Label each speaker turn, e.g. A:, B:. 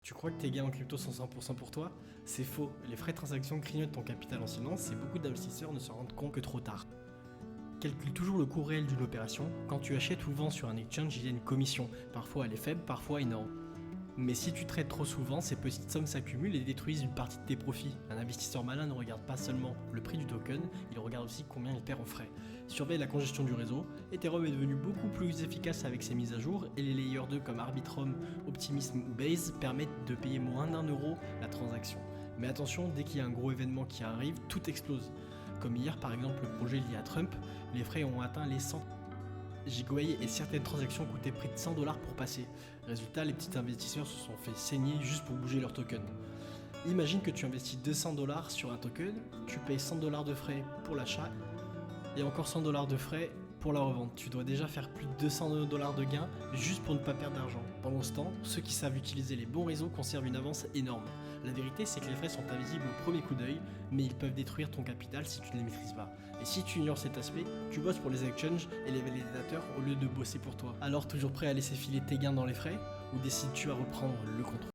A: Tu crois que tes gains en crypto sont 100% pour toi? C'est faux. Les frais de transaction grignotent ton capital en silence et beaucoup d'investisseurs ne se rendent compte que trop tard. Calcule toujours le coût réel d'une opération. Quand tu achètes ou vends sur un exchange, il y a une commission. Parfois elle est faible, parfois énorme. Mais si tu trades trop souvent, ces petites sommes s'accumulent et détruisent une partie de tes profits. Un investisseur malin ne regarde pas seulement le prix du token, il regarde aussi combien il perd en frais. Surveille la congestion du réseau. Ethereum est devenu beaucoup plus efficace avec ses mises à jour et les layers 2 comme Arbitrum, Optimism ou Base permettent de payer moins d'1 € la transaction. Mais attention, dès qu'il y a un gros événement qui arrive, tout explose. Comme hier par exemple le projet lié à Trump, les frais ont atteint les 100 giveaway et certaines transactions coûtaient près de 100 $ pour passer. Résultat, les petits investisseurs se sont fait saigner juste pour bouger leur token. Imagine que tu investis 200 $ sur un token, tu payes 100 $ de frais pour l'achat et encore 100 $ de frais pour la revente. Tu dois déjà faire plus de 200 $ de gains juste pour ne pas perdre d'argent. Pendant ce temps, ceux qui savent utiliser les bons réseaux conservent une avance énorme. La vérité, c'est que les frais sont invisibles au premier coup d'œil, mais ils peuvent détruire ton capital si tu ne les maîtrises pas. Et si tu ignores cet aspect, tu bosses pour les exchanges et les validateurs au lieu de bosser pour toi. Alors toujours prêt à laisser filer tes gains dans les frais, ou décides-tu à reprendre le contrôle?